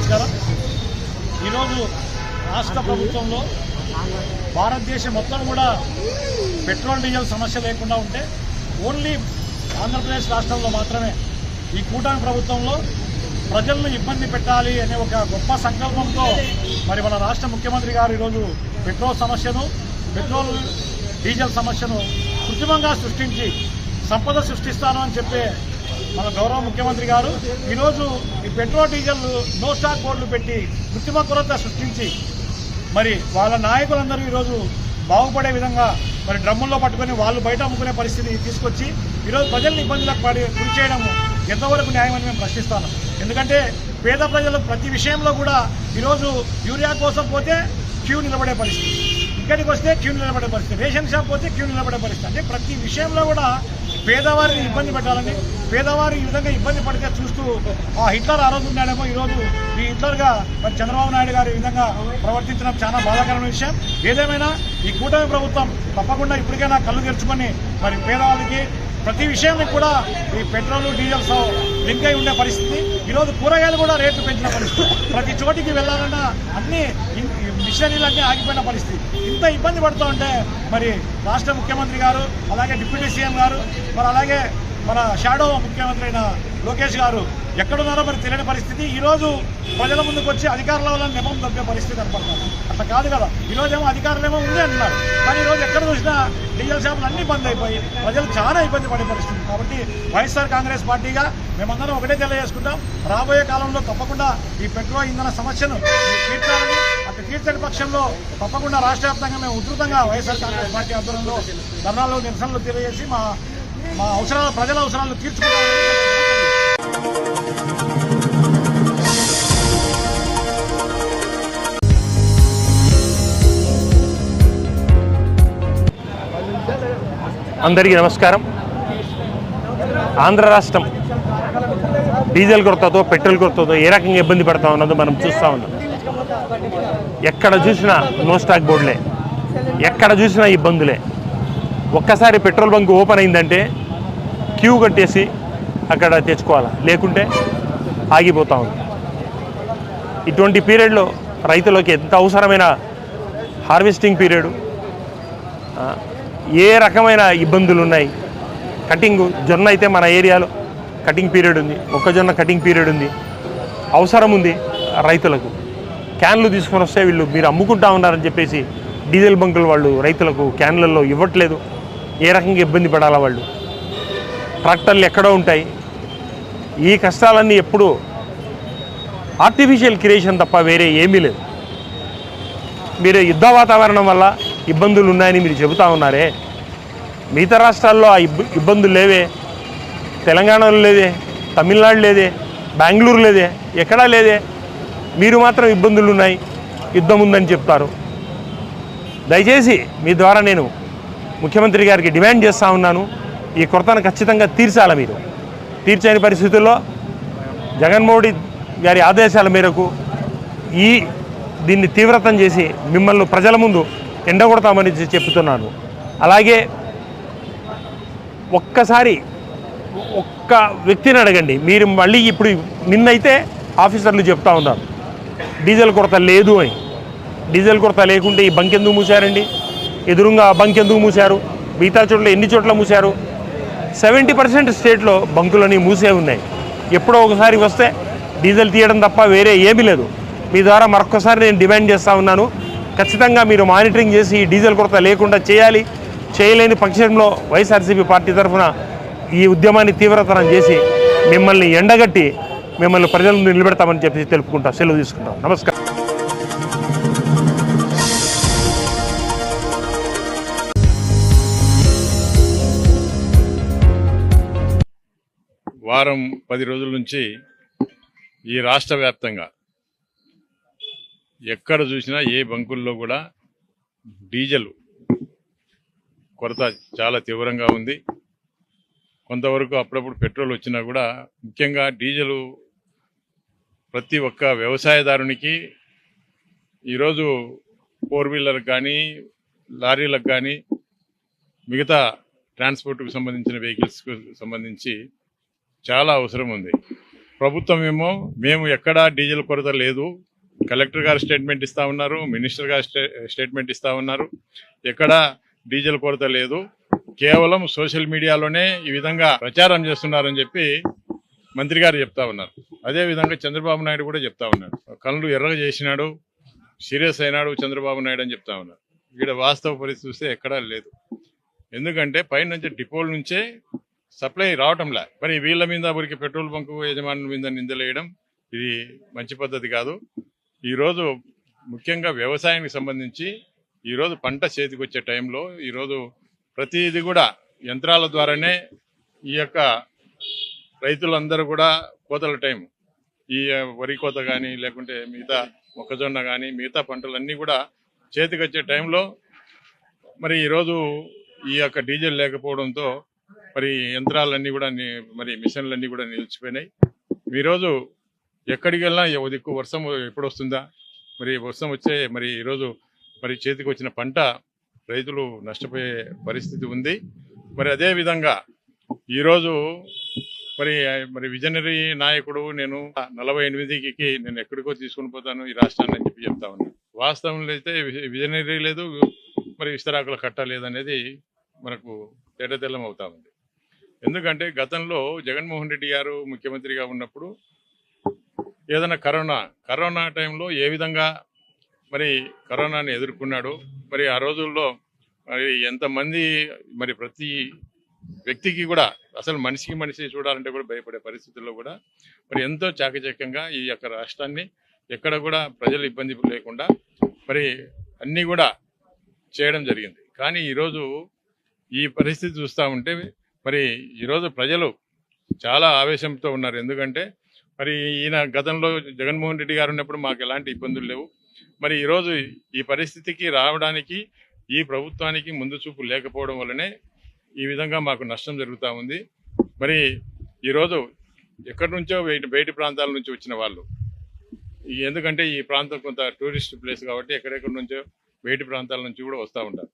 నమస్కారం. ఈరోజు రాష్ట్ర ప్రభుత్వంలో భారతదేశం మొత్తం కూడా పెట్రోల్ డీజిల్ సమస్య లేకుండా ఉంటే ఓన్లీ ఆంధ్రప్రదేశ్ రాష్ట్రంలో మాత్రమే ఈ కూటమి ప్రభుత్వంలో ప్రజలను ఇబ్బంది పెట్టాలి అనే ఒక గొప్ప సంకల్పంతో మరి మన రాష్ట్ర ముఖ్యమంత్రి గారు ఈరోజు పెట్రోల్ డీజిల్ సమస్యను కృత్రిమంగా సృష్టించి సంపద సృష్టిస్తాను అని చెప్పే మన గౌరవ ముఖ్యమంత్రి గారు ఈరోజు ఈ పెట్రోల్ డీజిల్ నో స్టాక్ బోర్డులు పెట్టి కృత్రిమ కొరత సృష్టించి మరి వాళ్ళ నాయకులందరూ ఈరోజు బాగుపడే విధంగా మరి డ్రమ్ముల్లో పట్టుకొని వాళ్ళు బయట అమ్ముకునే పరిస్థితి తీసుకొచ్చి ఈరోజు ప్రజల్ని ఇబ్బందులకు గురి చేయడం ఎంతవరకు న్యాయమని మేము ప్రశ్నిస్తాను. ఎందుకంటే పేద ప్రజలు ప్రతి విషయంలో కూడా ఈరోజు యూరియా కోసం పోతే క్యూ నిలబడే పరిస్థితి, ఇక్కడికి వస్తే క్యూ నిలబడే పరిస్థితి, రేషన్ షాప్ పోతే క్యూ నిలబడే పరిస్థితి. అంటే ప్రతి విషయంలో కూడా పేదవారిని ఇబ్బంది పెట్టాలని, పేదవారు ఈ విధంగా ఇబ్బంది పడితే చూస్తూ ఆ హిట్లర్ ఆ రోజు ఉన్నాడేమో ఈరోజు ఈ హిట్లర్గా మరి చంద్రబాబు నాయుడు గారు ఈ విధంగా ప్రవర్తించడం చాలా బాధాకరమైన విషయం. ఏదేమైనా ఈ కూటమి ప్రభుత్వం తప్పకుండా ఇప్పటికైనా కళ్ళు తెరుచుకొని మరి పేదవాళ్ళకి ప్రతి విషయాన్ని కూడా ఈ పెట్రోల్ డీజిల్ లింక్ అయి ఉండే పరిస్థితి. ఈరోజు కూరగాయలు కూడా రేట్లు పెంచిన పరిస్థితి, ప్రతి చోటికి వెళ్ళాలన్నా అన్ని మిషనరీలన్నీ ఆగిపోయిన పరిస్థితి. ఇంత ఇబ్బంది పడుతూ ఉంటే మరి రాష్ట్ర ముఖ్యమంత్రి గారు, అలాగే డిప్యూటీ సీఎం గారు, మరి అలాగే మన షాడో ముఖ్యమంత్రి అయిన లోకేష్ గారు ఎక్కడున్నారో మరి తెలియని పరిస్థితి. ఈరోజు ప్రజల ముందుకు వచ్చి అధికారుల వల్ల నెపం తప్పే పరిస్థితి కనపడుతుంది. అట్లా కాదు కదా, ఈరోజేమో అధికారులేమో ఉంది అంటున్నారు, కానీ ఈరోజు ఎక్కడ చూసినా డీజిల్ షాపులు అన్నీ బంద్ అయిపోయి ప్రజలు చాలా ఇబ్బంది పడే పరిస్థితి. కాబట్టి వైఎస్ఆర్ కాంగ్రెస్ పార్టీగా మేమందరం ఒకటే తెలియజేసుకుంటాం, రాబోయే కాలంలో తప్పకుండా ఈ పెట్రోల్ ఇంధన సమస్యను తీర్చాలని, అట్లా తీర్చని పక్షంలో తప్పకుండా రాష్ట్ర వ్యాప్తంగా మేము ఉధృతంగా వైఎస్ఆర్ కాంగ్రెస్ పార్టీ ఆధ్వర్యంలో ధర్నాలు నిరసనలు తెలియజేసి మా అవసరాలు, ప్రజల అవసరాలను తీర్చుకుంటామని. అందరికీ నమస్కారం. ఆంధ్ర రాష్ట్రం డీజిల్ కొరతతో, పెట్రోల్ కొరతతో ఏ రకంగా ఇబ్బంది పడతా ఉన్నదో మనం చూస్తూ ఉన్నాం. ఎక్కడ చూసినా నో స్టాక్ బోర్డులే, ఎక్కడ చూసినా ఇబ్బందులే. ఒక్కసారి పెట్రోల్ బంక్ ఓపెన్ అయిందంటే క్యూ కట్టేసి అక్కడ తెచ్చుకోవాలి, లేకుంటే ఆగిపోతూ ఉంది. ఇటువంటి పీరియడ్లో రైతులకి ఎంత అవసరమైన హార్వెస్టింగ్ పీరియడ్, ఏ రకమైన ఇబ్బందులు ఉన్నాయి. జొన్న అయితే మన ఏరియాలో కటింగ్ పీరియడ్ ఉంది, మొక్కజొన్న కటింగ్ పీరియడ్ ఉంది, అవసరం ఉంది రైతులకు. క్యాన్లు తీసుకొని వస్తే వీళ్ళు మీరు అమ్ముకుంటా ఉన్నారని చెప్పేసి డీజిల్ బంకులు వాళ్ళు రైతులకు క్యాన్లలో ఇవ్వట్లేదు. ఏ రకంగా ఇబ్బంది పడాలా వాళ్ళు, ట్రాక్టర్లు ఎక్కడో ఉంటాయి. ఈ కష్టాలన్నీ ఎప్పుడు ఆర్టిఫిషియల్ క్రియేషన్ తప్ప వేరే ఏమీ లేదు. మీరు యుద్ధ వాతావరణం వల్ల ఇబ్బందులు ఉన్నాయని మీరు చెబుతూ ఉన్నారే, మిగతా రాష్ట్రాల్లో ఆ ఇబ్బందులు లేవే. తెలంగాణలో లేదే, తమిళనాడు లేదే, బెంగళూరు లేదే, ఎక్కడా లేదే. మీరు మాత్రం ఇబ్బందులు ఉన్నాయి, యుద్ధం ఉందని చెప్తారు. దయచేసి మీ ద్వారా నేను ముఖ్యమంత్రి గారికి డిమాండ్ చేస్తూ ఉన్నాను, ఈ కొరతను ఖచ్చితంగా తీర్చాలి. మీరు తీర్చని పరిస్థితుల్లో జగన్మోహన్ గారి ఆదేశాల మేరకు దీన్ని తీవ్రతం చేసి మిమ్మల్ని ప్రజల ముందు ఎండగొడతామని చెప్తున్నాను. అలాగే ఒక్క వ్యక్తిని అడగండి, మీరు మళ్ళీ ఇప్పుడు నిన్నైతే ఆఫీసర్లు చెప్తా ఉన్నారు డీజిల్ కొరత లేదు అని. డీజిల్ కొరత లేకుంటే ఈ బంక్ ఎందుకు మూసారండి? ఎదురుగా బంక్ ఎందుకు మూసారు? మిగతా చోట్ల ఎన్ని చోట్ల మూసారు? 70% స్టేట్లో బంకులని మూసే ఉన్నాయి. ఎప్పుడో ఒకసారి వస్తే డీజిల్ తీయడం తప్ప వేరే ఏమీ లేదు. మీ ద్వారా మరొకసారి నేను డిమాండ్ చేస్తూ ఉన్నాను, ఖచ్చితంగా మీరు మానిటరింగ్ చేసి ఈ డీజిల్ కొరత లేకుండా చేయాలి. చేయలేని పక్షంలో వైఎస్ఆర్సీపీ పార్టీ తరఫున ఈ ఉద్యమాన్ని తీవ్రతరం చేసి మిమ్మల్ని ఎండగట్టి మిమ్మల్ని ప్రజల ముందు నిలబెడతామని చెప్పి తెలుపుకుంటా సెలవు తీసుకుంటాం. నమస్కారం. వారం 10 రోజుల నుంచి ఈ రాష్ట్ర వ్యాప్తంగా ఎక్కడ చూసినా ఏ బంకుల్లో కూడా డీజిల్ కొరత చాలా తీవ్రంగా ఉంది. కొంతవరకు అప్పుడప్పుడు పెట్రోల్ వచ్చినా కూడా ముఖ్యంగా డీజిల్ ప్రతి ఒక్క వ్యవసాయదారునికి ఈరోజు 4 వీలర్ కానీ లారీలకు కానీ మిగతా ట్రాన్స్పోర్ట్కు సంబంధించిన వెహికల్స్కు సంబంధించి చాలా అవసరం ఉంది. ప్రభుత్వం ఏమో మేము ఎక్కడా డీజిల్ కొరత లేదు, కలెక్టర్ గారు స్టేట్మెంట్ ఇస్తా ఉన్నారు, మినిస్టర్ గారు స్టేట్మెంట్ ఇస్తా ఉన్నారు, ఎక్కడా డీజిల్ కొరత లేదు, కేవలం సోషల్ మీడియాలోనే ఈ విధంగా ప్రచారం చేస్తున్నారని చెప్పి మంత్రి గారు చెప్తా ఉన్నారు. అదేవిధంగా చంద్రబాబు నాయుడు కూడా చెప్తా ఉన్నాడు, కళ్ళు ఎర్రగా చేసినాడు, సీరియస్ అయినాడు చంద్రబాబు నాయుడు అని చెప్తా ఉన్నారు. ఇక్కడ వాస్తవ పరిస్థితి చూస్తే ఎక్కడా లేదు. ఎందుకంటే పైనుంచి డిపోల నుంచే సప్లై రావటంలే. మరి వీళ్ళ మీద ఊరికి పెట్రోల్ బంకు యజమానుల మీద నిందలేయడం ఇది మంచి పద్ధతి కాదు. ఈరోజు ముఖ్యంగా వ్యవసాయానికి సంబంధించి ఈరోజు పంట చేతికి వచ్చే టైంలో ఈరోజు ప్రతిదీ కూడా యంత్రాల ద్వారానే ఈ యొక్క రైతులందరూ కూడా కోతల టైం, ఈ వరి కోత కానీ లేకుంటే మిగతా మొక్కజొన్న కానీ మిగతా పంటలన్నీ కూడా చేతికి వచ్చే టైంలో మరి ఈరోజు ఈ యొక్క డీజిల్ లేకపోవడంతో మరి యంత్రాలన్నీ కూడా మరి మిషన్లన్నీ కూడా నిలిచిపోయినాయి. ఈరోజు ఎక్కడికి వెళ్ళినా దిక్కు వర్షం ఎప్పుడు వస్తుందా, మరి వర్షం వచ్చే మరి ఈరోజు మరి చేతికి వచ్చిన పంట రైతులు నష్టపోయే పరిస్థితి ఉంది. మరి అదేవిధంగా ఈరోజు మరి విజనరీ నాయకుడు నేను 48కి నేను ఎక్కడికో తీసుకుని పోతాను ఈ రాష్ట్రాన్ని అని చెప్పి చెప్తా ఉన్నాను. వాస్తవంలో అయితే విజనరీ లేదు, మరి విస్తరాకుల కట్ట లేదనేది మనకు తేటతెల్లం అవుతా ఉంది. ఎందుకంటే గతంలో జగన్మోహన్ రెడ్డి గారు ముఖ్యమంత్రిగా ఉన్నప్పుడు ఏదైనా కరోనా టైంలో ఏ విధంగా మరి కరోనాని ఎదుర్కొన్నాడు, మరి ఆ రోజుల్లో మరి ఎంతమంది మరి ప్రతి వ్యక్తికి కూడా అసలు మనిషి చూడాలంటే కూడా భయపడే పరిస్థితుల్లో కూడా మరి ఎంతో చాకచక్యంగా ఈ యొక్క రాష్ట్రాన్ని ఎక్కడ కూడా ప్రజలు ఇబ్బంది లేకుండా మరి అన్నీ కూడా చేయడం జరిగింది. కానీ ఈరోజు ఈ పరిస్థితి చూస్తూ ఉంటే మరి ఈరోజు ప్రజలు చాలా ఆవేశంతో ఉన్నారు. ఎందుకంటే మరి ఈయన గతంలో జగన్మోహన్ రెడ్డి గారు ఉన్నప్పుడు మాకు ఎలాంటి ఇబ్బందులు లేవు, మరి ఈరోజు ఈ పరిస్థితికి రావడానికి ఈ ప్రభుత్వానికి ముందు చూపు లేకపోవడం వల్లనే ఈ విధంగా మాకు నష్టం జరుగుతూ ఉంది. మరి ఈరోజు ఎక్కడి నుంచో బయటి ప్రాంతాల నుంచి వచ్చిన వాళ్ళు, ఎందుకంటే ఈ ప్రాంతం కొంత టూరిస్ట్ ప్లేస్ కాబట్టి ఎక్కడెక్కడి నుంచో బయటి ప్రాంతాల నుంచి కూడా వస్తూ ఉంటారు.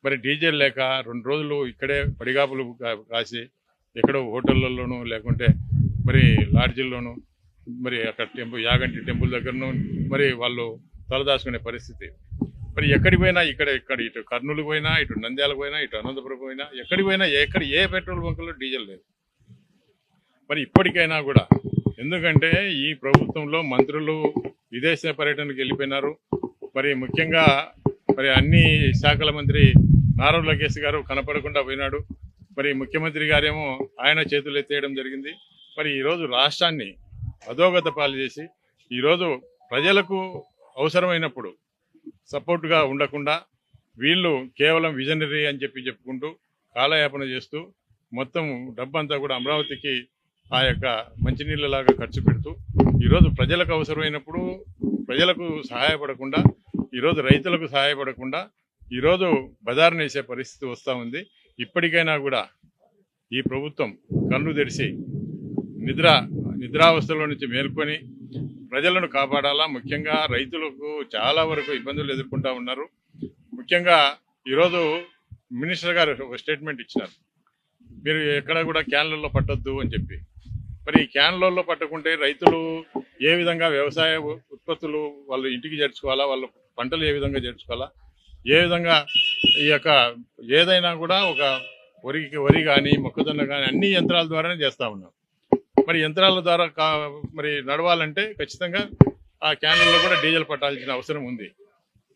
మరి డీజిల్ లేక 2 రోజులు ఇక్కడే పడిగాపులు కాసి ఎక్కడో హోటళ్లలోనూ లేకుంటే మరి లాడ్జిల్లోనూ మరి అక్కడ యాగంటి టెంపుల్ దగ్గరను మరి వాళ్ళు తలదాచుకునే పరిస్థితి. మరి ఎక్కడికి పోయినా ఇక్కడ ఇటు కర్నూలు పోయినా, ఇటు నంద్యాలకు పోయినా, ఇటు అనంతపురం పోయినా, ఎక్కడికి పోయినా ఏ పెట్రోల్ బంకుల్లో డీజిల్ లేదు. మరి ఇప్పటికైనా కూడా, ఎందుకంటే ఈ ప్రభుత్వంలో మంత్రులు విదేశ పర్యటనకు వెళ్ళిపోయినారు. మరి ముఖ్యంగా మరి అన్ని శాఖల మంత్రి నారా లోకేష్ గారు కనపడకుండా పోయినాడు. మరి ముఖ్యమంత్రి గారేమో ఆయన చేతులు ఎత్తేయడం జరిగింది. మరి ఈరోజు రాష్ట్రాన్ని అధోగత పాలు చేసి ఈరోజు ప్రజలకు అవసరమైనప్పుడు సపోర్టుగా ఉండకుండా వీళ్ళు కేవలం విజనరీ అని చెప్పుకుంటూ కాలయాపన చేస్తూ మొత్తం డబ్బంతా కూడా అమరావతికి ఆ యొక్క మంచినీళ్ళలాగా ఖర్చు పెడుతూ ఈరోజు ప్రజలకు అవసరమైనప్పుడు ప్రజలకు సహాయపడకుండా, ఈరోజు రైతులకు సహాయపడకుండా ఈరోజు బజారును వేసే పరిస్థితి వస్తూ ఉంది. ఇప్పటికైనా కూడా ఈ ప్రభుత్వం కళ్ళు తెరిచి నిద్రావస్థలో నుంచి మేల్కొని ప్రజలను కాపాడాలా. ముఖ్యంగా రైతులకు చాలా వరకు ఇబ్బందులు ఎదుర్కొంటూ ఉన్నారు. ముఖ్యంగా ఈరోజు మినిస్టర్ గారు ఒక స్టేట్మెంట్ ఇచ్చినారు, మీరు ఎక్కడ కూడా క్యాన్లలో పట్టొద్దు అని చెప్పి. మరి ఈ క్యాన్లలో పట్టకుంటే రైతులు ఏ విధంగా వ్యవసాయ ఉత్పత్తులు వాళ్ళు ఇంటికి చేర్చుకోవాలా, వాళ్ళు పంటలు ఏ విధంగా చేర్చుకోవాలా, ఏ విధంగా ఈ యొక్క ఏదైనా కూడా ఒక వరి కానీ మొక్కజొన్న కానీ అన్ని యంత్రాల ద్వారానే చేస్తూ ఉన్నాం. మరి యంత్రాల ద్వారా మరి నడవాలంటే ఖచ్చితంగా ఆ క్యాన్లలో కూడా డీజిల్ పట్టాల్సిన అవసరం ఉంది.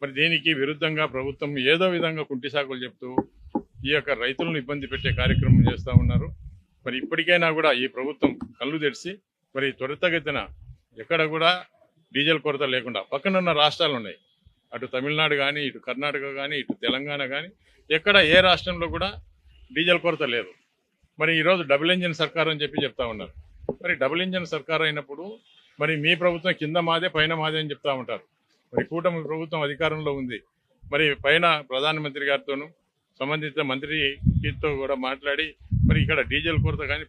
మరి దీనికి విరుద్ధంగా ప్రభుత్వం ఏదో విధంగా కుంటి సాకులు చెప్తూ ఈ యొక్క రైతులను ఇబ్బంది పెట్టే కార్యక్రమం చేస్తూ ఉన్నారు. మరి ఇప్పటికైనా కూడా ఈ ప్రభుత్వం కళ్ళు తెరిచి మరి త్వరితగతిన ఎక్కడ కూడా డీజిల్ కొరత లేకుండా, పక్కనున్న రాష్ట్రాలు ఉన్నాయి, అటు తమిళనాడు కానీ, ఇటు కర్ణాటక కానీ, ఇటు తెలంగాణ కానీ, ఎక్కడ ఏ రాష్ట్రంలో కూడా డీజిల్ కొరత లేదు. మరి ఈరోజు డబుల్ ఇంజిన్ సర్కార్ అని చెప్తా ఉన్నారు. మరి డబుల్ ఇంజిన్ సర్కార్ అయినప్పుడు మరి మీ ప్రభుత్వం కింద మాదే పైన మాదే అని చెప్తా ఉంటారు. మరి కూటమి ప్రభుత్వం అధికారంలో ఉంది. మరి పైన ప్రధానమంత్రి గారితోనూ సంబంధిత మంత్రితో కూడా మాట్లాడి మరి ఇక్కడ డీజిల్ కొరత కానీ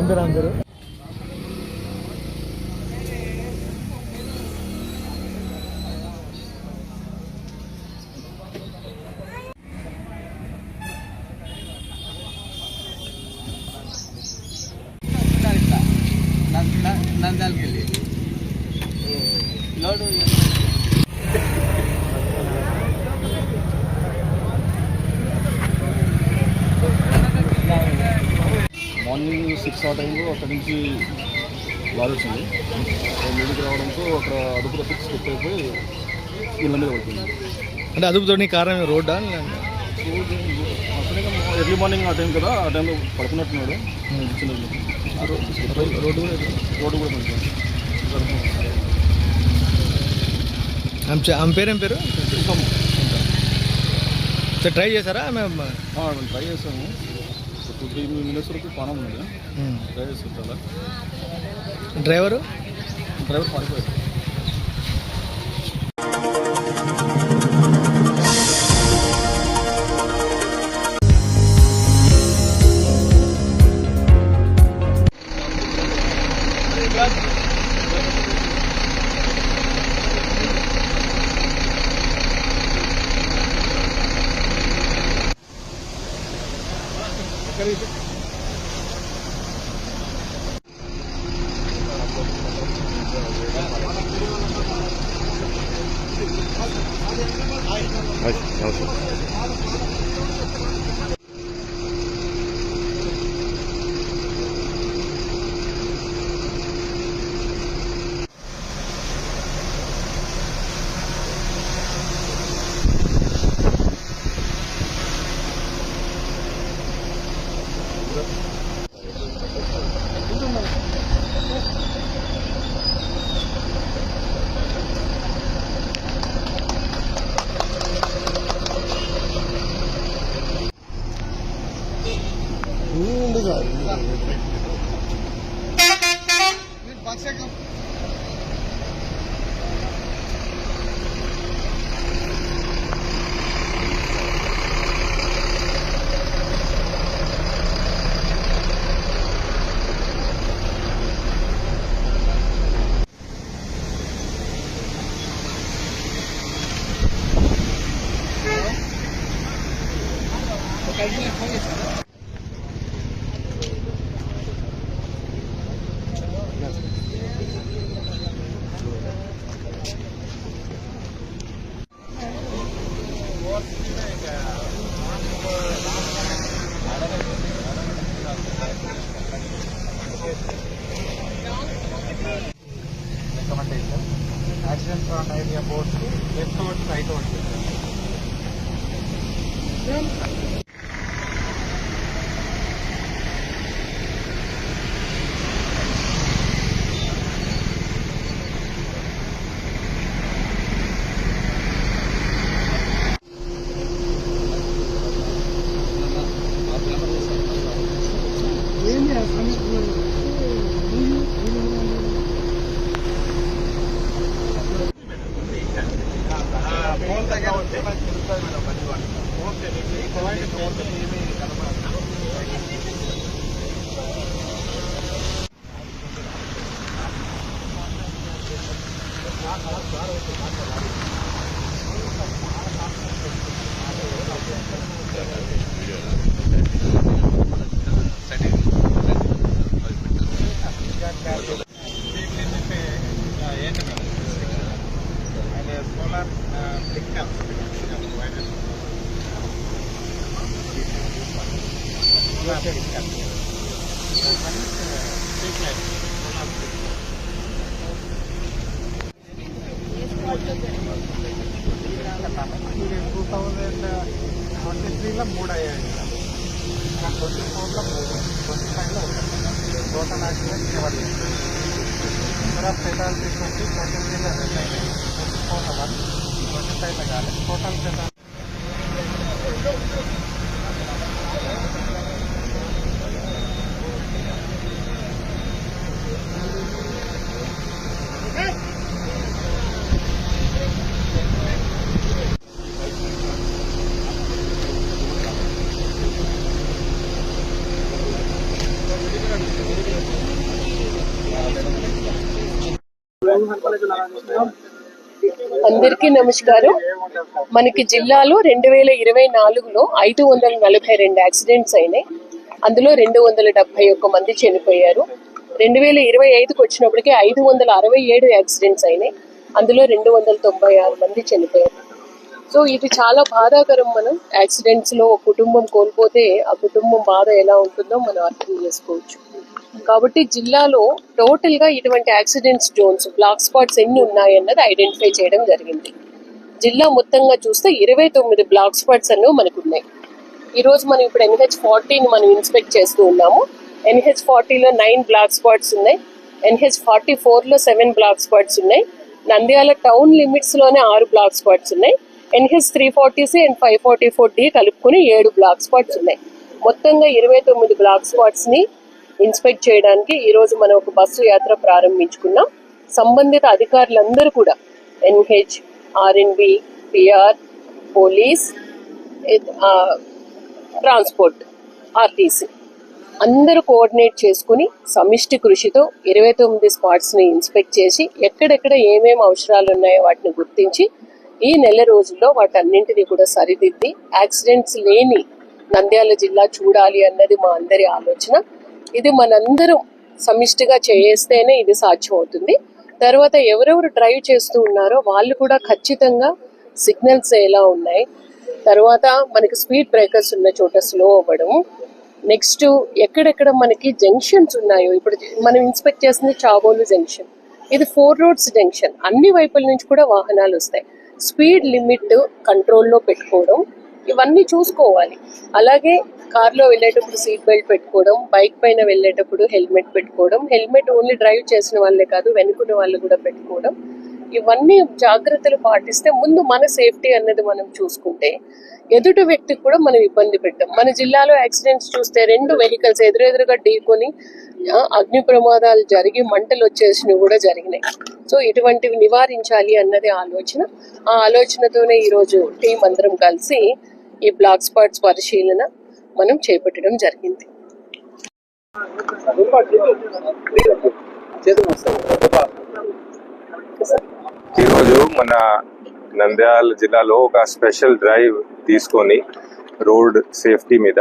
ఏం పేరు అందరు? నందాలకెళ్ళి లోడు మార్నింగ్ 6 ఆ టైంలో అక్కడి నుంచి లారీ వచ్చింది. మీడికి రావడంతో అక్కడ అదుపులో ఫిక్స్ స్లిప్ అయిపోయి ఇళ్ళ మీద పడుతుంది. అంటే అదుపుతోని కారణం రోడ్డా? ఎర్లీ మార్నింగ్ ఆ టైం కదా, ఆ టైంలో పడుకున్నట్టున్నాడు. రోడ్డు కూడా పడుతుంది. ఆమె పేరేం పేరు? సార్ ట్రై చేశారా? మేము ట్రై చేసాము. 2-3 minutes వరకు పానం ఉంది. ట్రై చేస్తాం చాలా. డ్రైవర్ పడిపోయాడు. Accident on area board left over to right over. మూడు అయ్యాయి. 24లో 3, 25లో 1. Total accident 7. Number of fatality 23లో 2 అయినాయి. 24లో 1, 25లో కాలేదు. టోటల్ ఫెటాలిటీ అందరికీ నమస్కారం. మనకి జిల్లాలో 2024లో 542 యాక్సిడెంట్స్ అయినాయి. అందులో 271 మంది చనిపోయారు. 2025కి వచ్చినప్పటికీ 567 యాక్సిడెంట్స్ అయినాయి. అందులో 296 మంది చనిపోయారు. సో ఇది చాలా బాధాకరం. మనం యాక్సిడెంట్స్లో కుటుంబం కోల్పోతే ఆ కుటుంబం బాధ ఎలా ఉంటుందో మనం అర్థం చేసుకోవచ్చు. కాబట్టి జిల్లాలో టోటల్గా ఇటువంటి యాక్సిడెంట్స్ జోన్స్, బ్లాక్ స్పాట్స్ ఎన్ని ఉన్నాయన్నది ఐడెంటిఫై చేయడం జరిగింది. జిల్లా మొత్తంగా చూస్తే 29 బ్లాక్ స్పాట్స్ అనేవి మనకు ఉన్నాయి. ఈరోజు మనం ఇప్పుడు NH40ని మనం ఇన్స్పెక్ట్ చేస్తూ ఉన్నాము. NH40లో 9 బ్లాక్ స్పాట్స్ ఉన్నాయి. NH44లో 7 బ్లాక్ స్పాట్స్ ఉన్నాయి. నంద్యాల టౌన్ లిమిట్స్లోనే 6 బ్లాక్ స్పాట్స్ ఉన్నాయి. NH340C అండ్ 544D కలుపుకొని 7 బ్లాక్ స్పాట్స్ ఉన్నాయి. మొత్తంగా 29 బ్లాక్ స్పాట్స్ని ఇన్స్పెక్ట్ చేయడానికి ఈరోజు మనం ఒక బస్సు యాత్ర ప్రారంభించుకున్నాం. సంబంధిత అధికారులందరూ కూడా NH, RNB, PR, police, transport, RTC అందరూ కోఆర్డినేట్ చేసుకుని సమిష్టి కృషితో 29 స్పాట్స్ని ఇన్స్పెక్ట్ చేసి ఎక్కడెక్కడ ఏమేమి అవసరాలు ఉన్నాయో వాటిని గుర్తించి ఈ నెల రోజుల్లో వాటన్నింటినీ కూడా సరిదిద్ది యాక్సిడెంట్స్ లేని నంద్యాల జిల్లా చూడాలి అన్నది మా అందరి ఆలోచన. ఇది మనందరం సమిష్టిగా చేస్తేనే ఇది సాధ్యం అవుతుంది. తర్వాత ఎవరెవరు డ్రైవ్ చేస్తూ ఉన్నారో వాళ్ళు కూడా ఖచ్చితంగా సిగ్నల్స్ ఎలా ఉన్నాయి, తర్వాత మనకి స్పీడ్ బ్రేకర్స్ ఉన్న చోట స్లో అవ్వడం, నెక్స్ట్ ఎక్కడెక్కడ మనకి జంక్షన్స్ ఉన్నాయో, ఇప్పుడు మనం ఇన్స్పెక్ట్ చేస్తుంది చాగోలు జంక్షన్, ఇది 4 రోడ్స్ జంక్షన్, అన్ని వైపుల నుంచి కూడా వాహనాలు వస్తాయి. స్పీడ్ లిమిట్ కంట్రోల్లో పెట్టుకోవడం, ఇవన్నీ చూసుకోవాలి. అలాగే కార్లో వెళ్ళేటప్పుడు సీట్ బెల్ట్ పెట్టుకోవడం, బైక్ పైన వెళ్ళేటప్పుడు హెల్మెట్ పెట్టుకోవడం, హెల్మెట్ ఓన్లీ డ్రైవ్ చేసిన వాళ్ళే కాదు వెనుకున్న వాళ్ళు కూడా పెట్టుకోవడం, ఇవన్నీ జాగ్రత్తలు పాటిస్తే ముందు మన సేఫ్టీ అన్నది మనం చూసుకుంటే ఎదుటి వ్యక్తికి కూడా మనం ఇబ్బంది పెట్టాం. మన జిల్లాలో యాక్సిడెంట్స్ చూస్తే 2 వెహికల్స్ ఎదురెదురుగా ఢీకొని అగ్ని ప్రమాదాలు జరిగి మంటలు వచ్చేసినవి కూడా జరిగినాయి. సో ఇటువంటివి నివారించాలి అన్నది ఆలోచన. ఆ ఆలోచనతోనే ఈరోజు టీం అందరం కలిసి ఈ బ్లాక్ స్పాట్స్ పరిశీలన మనం చేపట్టడం జరిగింది. ఈరోజు మన నంద్యాల జిల్లాలో ఒక స్పెషల్ డ్రైవ్ తీసుకొని రోడ్ సేఫ్టీ మీద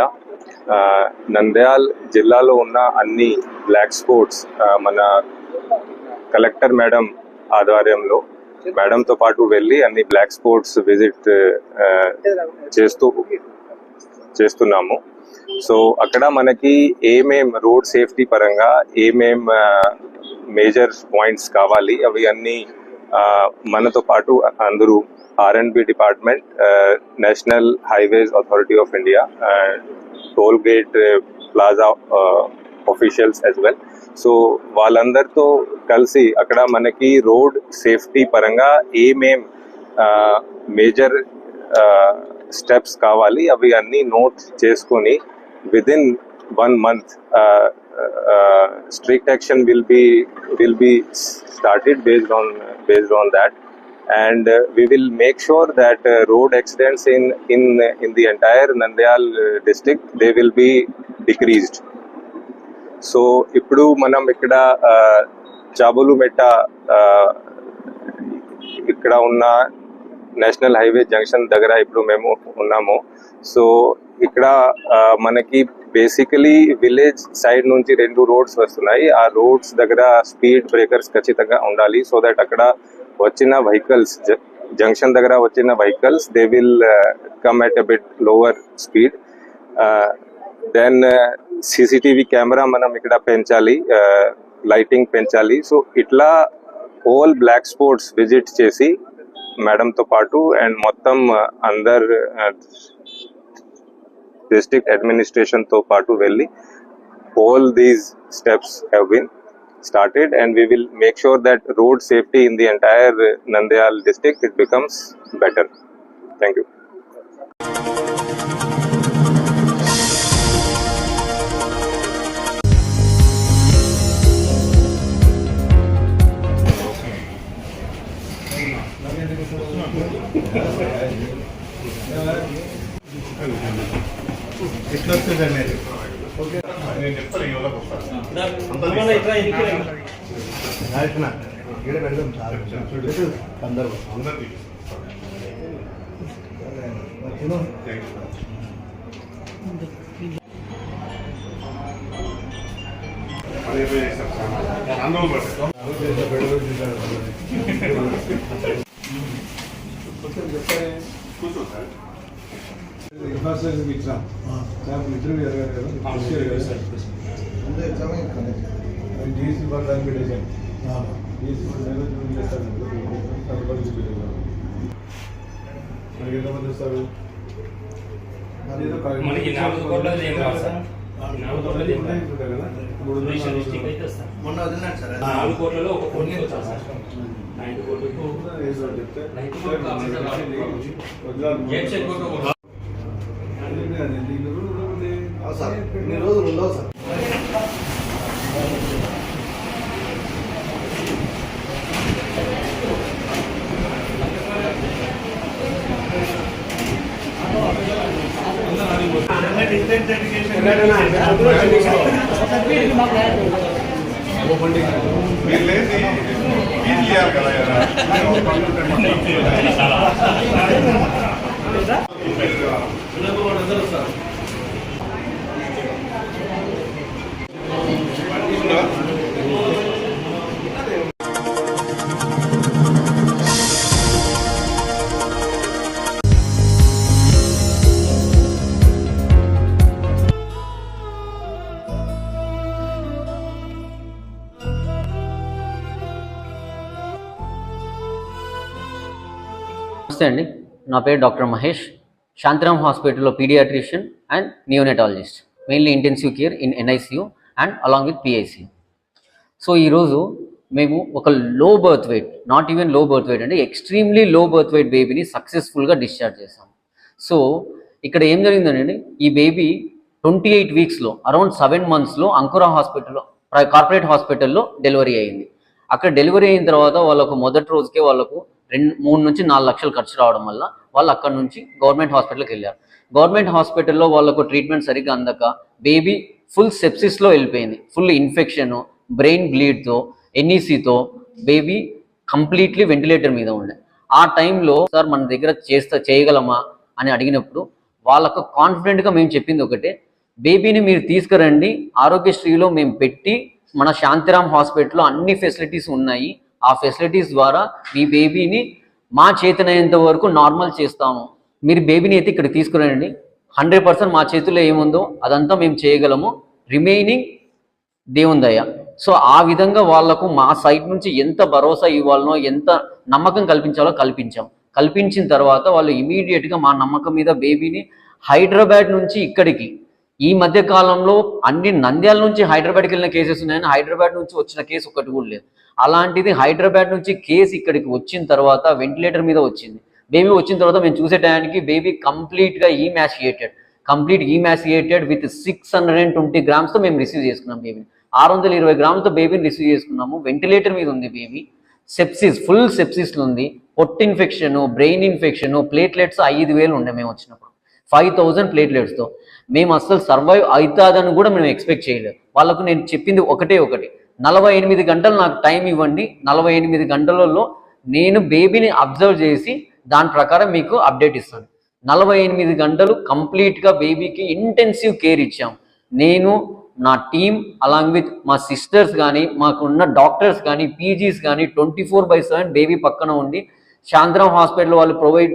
నంద్యాల జిల్లాలో ఉన్న అన్ని బ్లాక్ స్పాట్స్ మన కలెక్టర్ మేడం ఆధ్వర్యంలో మేడంతో పాటు వెళ్ళి అన్ని బ్లాక్ స్పాట్స్ విజిట్ చేస్తున్నాము. సో అక్కడ మనకి ఏమేం రోడ్ సేఫ్టీ పరంగా ఏమేం మేజర్ పాయింట్స్ కావాలి అవి అన్ని మనతో పాటు అందరూ R&B department, national highways authority of India, toll gate plaza officials as well. So వాళ్ళందరితో కలిసి అక్కడ మనకి రోడ్ సేఫ్టీ పరంగా ఏమేం మేజర్ స్టెప్స్ కావాలి అవి అన్ని నోట్ చేసుకొని within 1 month strict action will be started based on that, and we will make sure that road accidents in the entire Nandyal district they will be decreased. So ఇప్పుడు మనం ఇక్కడ చాబులుమెట్ట ఇక్కడ ఉన్న national highway junction దగ్గర ఇప్పుడు మేము ఉన్నాము. So ఇక్కడ మనకి బేసికలీ విలేజ్ సైడ్ నుంచి 2 రోడ్స్ వస్తున్నాయి. ఆ రోడ్స్ దగ్గర స్పీడ్ బ్రేకర్స్ ఖచ్చితంగా ఉండాలి. సో దట్ అక్కడ వచ్చిన వెహికల్స్ జంక్షన్ దగ్గర వచ్చిన vehicles they will come at a bit lower speed. Then CCTV camera మనం ఇక్కడ పెంచాలి, లైటింగ్ పెంచాలి. సో ఇట్లా ఆల్ బ్లాక్ స్పాట్స్ విజిట్ చేసి మేడంతో పాటు అండ్ మొత్తం అందర్ డిస్ట్రిక్ట్ అడ్మినిస్ట్రేషన్ తో పాటు వెళ్ళి all these steps have been started, and we will make sure that road safety in the entire Nandyal district it becomes better. Thank you. నేను చెప్తాను మనకి 4 కోట్లది ఏం కాదు సార్. 4 కోట్లది ఏం కాదు. డిస్ట్రిక్ట్ అయితే వస్తాం. మొన్న వదిలినాడు సార్. 4 కోట్లలో ఒక కోటి వచ్చారు సార్. 9 కోట్లకు గేట్ చెక్ కొట్టు. సార్ ఇన్ని రోజులు ఉండవు సార్. నమస్తే అండి, నా పేరు డాక్టర్ మహేష్. శాంతిరామ్ హాస్పిటల్లో paediatrician and neonatologist, mainly intensive care in NICU and along with PICU. So ఈరోజు మేము ఒక low birth weight, not even low birth weight అంటే ఎక్స్ట్రీమ్లీ లో బర్త్ వెయిట్ బేబీని సక్సెస్ఫుల్గా డిశ్చార్జ్ చేసాం. సో ఇక్కడ ఏం జరిగిందండి, ఈ బేబీ 28 వీక్స్లో అరౌండ్ 7 monthsలో అంకురా హాస్పిటల్లో, కార్పొరేట్ హాస్పిటల్లో డెలివరీ అయింది. అక్కడ డెలివరీ అయిన తర్వాత వాళ్ళకు మొదటి రోజుకే వాళ్ళకు 3 నుంచి 4 లక్షలు ఖర్చు రావడం వల్ల వాళ్ళు అక్కడ నుంచి గవర్నమెంట్ హాస్పిటల్కి వెళ్ళారు. గవర్నమెంట్ హాస్పిటల్లో వాళ్ళకు ట్రీట్మెంట్ సరిగ్గా అందక బేబీ ఫుల్ సెప్సిస్లో వెళ్ళిపోయింది. ఫుల్ ఇన్ఫెక్షన్, బ్రెయిన్ బ్లీడ్తో, NECతో బేబీ కంప్లీట్లీ వెంటిలేటర్ మీద ఉండే. ఆ టైంలో సార్ మన దగ్గర చేయగలమా అని అడిగినప్పుడు వాళ్ళకు కాన్ఫిడెంట్గా మేము చెప్పింది ఒకటే, బేబీని మీరు తీసుకురండి, ఆరోగ్యశ్రీలో మేము పెట్టి మన శాంతిరామ్ హాస్పిటల్లో అన్ని ఫెసిలిటీస్ ఉన్నాయి, ఆ ఫెసిలిటీస్ ద్వారా మీ బేబీని మా చేతనైనంత వరకు నార్మల్ చేస్తాము, మీరు బేబీని అయితే ఇక్కడ తీసుకురండి, 100% మా చేతుల్లో ఏముందో అదంతా మేము చేయగలము, రిమైనింగ్ దేవుని దయ. సో ఆ విధంగా వాళ్లకు మా సైడ్ నుంచి ఎంత భరోసా ఇవ్వాలనో, ఎంత నమ్మకం కల్పించాలో కల్పించిన తర్వాత వాళ్ళు ఇమీడియట్గా మా నమ్మకం మీద బేబీని హైదరాబాద్ నుంచి ఇక్కడికి, ఈ మధ్య కాలంలో అన్ని నంద్యాల నుంచి హైదరాబాద్కి వెళ్ళిన కేసెస్ ఉన్నాయని హైదరాబాద్ నుంచి వచ్చిన కేసు ఒకటి కూడా లేదు. అలాంటిది హైదరాబాద్ నుంచి కేసు ఇక్కడికి వచ్చిన తర్వాత వెంటిలేటర్ మీద వచ్చింది. బేబీ వచ్చిన తర్వాత మేము చూసే టైంకి బేబీ కంప్లీట్గా ఈమాసియేటెడ్ విత్ 620 grams మేము రిసీవ్ చేసుకున్నాం బేబీని. 620 grams బేబీని రిసీవ్ చేసుకున్నాము. వెంటిలేటర్ మీద ఉంది బేబీ. సెప్సిస్, ఫుల్ సెప్సిస్లో ఉంది. పొట్ ఇన్ఫెక్షన్, బ్రెయిన్ ఇన్ఫెక్షన్, ప్లేట్లెట్స్ 5000 ఉండే మేము వచ్చినప్పుడు. 5000 ప్లేట్లెట్స్తో మేము అస్సలు సర్వైవ్ అవుతుందని కూడా మేము ఎక్స్పెక్ట్ చేయలేదు. వాళ్ళకు నేను చెప్పింది ఒకటి, 48 గంటలు నాకు టైం ఇవ్వండి, 48 గంటలలో నేను బేబీని అబ్జర్వ్ చేసి దాని ప్రకారం మీకు అప్డేట్ ఇస్తాను. 48 గంటలు కంప్లీట్గా బేబీకి ఇంటెన్సివ్ కేర్ ఇచ్చాం. నేను, నా టీమ్ అలాంగ్ విత్ మా సిస్టర్స్ కానీ, మాకున్న డాక్టర్స్ కానీ, PGs కానీ 24/7 బేబీ పక్కన ఉండి శాంతిరామ్ హాస్పిటల్ వాళ్ళు ప్రొవైడ్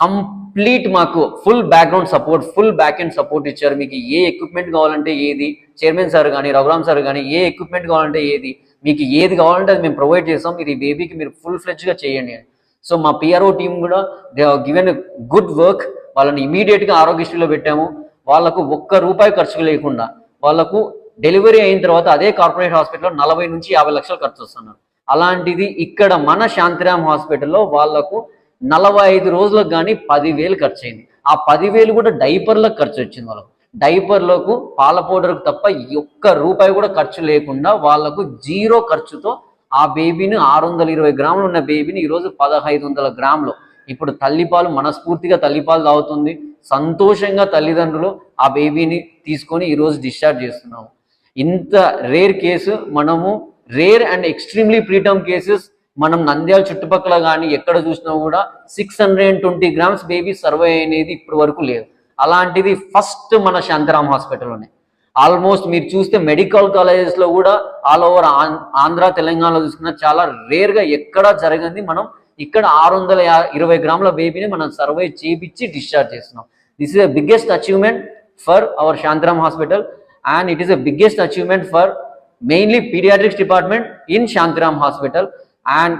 కంప్లీట్ మాకు full background support, full back end support ఇచ్చారు. మీకు ఏ ఎక్విప్మెంట్ కావాలంటే ఏది, చైర్మన్ సార్ కానీ, రఘురామ్ సార్ కానీ, ఏ ఎక్విప్మెంట్ కావాలంటే ఏది, మీకు ఏది కావాలంటే అది మేము ప్రొవైడ్ చేస్తాం, మీరు ఈ బేబీకి మీరు ఫుల్ ఫ్లెడ్జ్గా చేయండి అని. సో మా PRO టీమ్ కూడా they have given good work. వాళ్ళని ఇమీడియట్గా ఆరోగ్యశ్రీలో పెట్టాము. వాళ్ళకు ₹1 ఖర్చు లేకుండా వాళ్ళకు డెలివరీ అయిన తర్వాత అదే కార్పొరేట్ హాస్పిటల్లో 40 నుంచి 50 లక్షలు ఖర్చు వస్తున్నారు. అలాంటిది ఇక్కడ మన శాంతిరామ్ హాస్పిటల్లో వాళ్లకు 45 రోజులకు కానీ 10,000 ఖర్చు అయింది. ఆ 10,000 కూడా డైపర్లకు ఖర్చు వచ్చింది. వాళ్ళకు డైపర్లకు, పాల పౌడర్కు తప్ప ₹1 కూడా ఖర్చు లేకుండా వాళ్లకు 0 ఖర్చుతో ఆ బేబీని 620 గ్రాములు ఉన్న బేబీని ఈరోజు 1500 గ్రాములు ఇప్పుడు తల్లిపాలు, మనస్ఫూర్తిగా తల్లిపాలు తాగుతుంది. సంతోషంగా తల్లిదండ్రులు ఆ బేబీని తీసుకొని ఈరోజు డిశ్చార్జ్ చేస్తున్నాము. ఇంత రేర్ కేసు, మనము rare and extremely preterm cases మనం నంద్యాల చుట్టుపక్కల కానీ ఎక్కడ చూసినా కూడా 620 grams బేబీ సర్వే అనేది ఇప్పటి వరకు లేదు. అలాంటిది ఫస్ట్ మన శాంతారాం హాస్పిటల్లోనే. ఆల్మోస్ట్ మీరు చూస్తే మెడికల్ కాలేజెస్లో కూడా ఆల్ ఓవర్ ఆంధ్ర తెలంగాణలో చూసుకున్నా చాలా రేర్గా ఎక్కడా జరగంది. మనం ఇక్కడ 620 grams బేబీని మనం సర్వే చేయించి డిశ్చార్జ్ చేస్తున్నాం. This is the biggest achievement for hour Shantaram hospital and it is a biggest achievement for mainly pediatrics department in Shantaram Hospital. And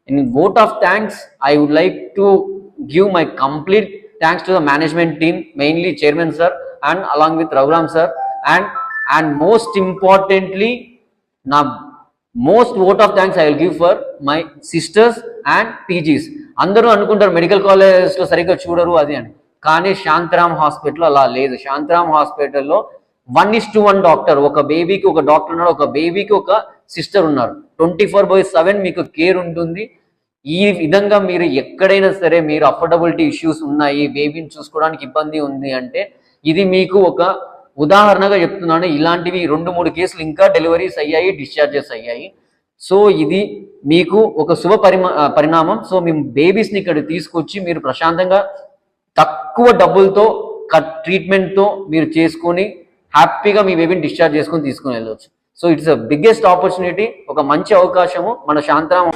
in vote of thanks, I would like to give my complete thanks to the management team, mainly Chairman sir and along with Raghuram sir, and most importantly, now most vote of thanks I will give for my sisters and PGs. అందరూ అనుకుంటారు medical కాలేజెస్లో సరిగ్గా చూడరు అది అని, కానీ Shantaram hospital అలా లేదు. శాంతారాం హాస్పిటల్లో 1:1 డాక్టర్, ఒక బేబీకి ఒక డాక్టర్ ఉన్నారు, ఒక బేబీకి ఒక సిస్టర్ ఉన్నారు. 24/7 మీకు కేర్ ఉంటుంది. ఈ విధంగా మీరు ఎక్కడైనా సరే మీరు అఫోర్డబిలిటీ ఇష్యూస్ ఉన్నాయి, బేబీని చూసుకోవడానికి ఇబ్బంది ఉంది అంటే ఇది మీకు ఒక ఉదాహరణగా చెప్తున్నాను. ఇలాంటివి 2-3 కేసులు ఇంకా డెలివరీస్ అయ్యాయి, డిశ్చార్జెస్ అయ్యాయి. సో ఇది మీకు ఒక శుభ పరిణామం. సో మేము బేబీస్ని ఇక్కడ తీసుకొచ్చి మీరు ప్రశాంతంగా తక్కువ డబ్బులతో ట్రీట్మెంట్తో మీరు చేసుకొని హ్యాపీగా మీ బేబీని డిశ్చార్జ్ చేసుకొని తీసుకుని వెళ్ళవచ్చు. So it's a biggest opportunity, ఒక మంచి అవకాశము మన శాంతారాం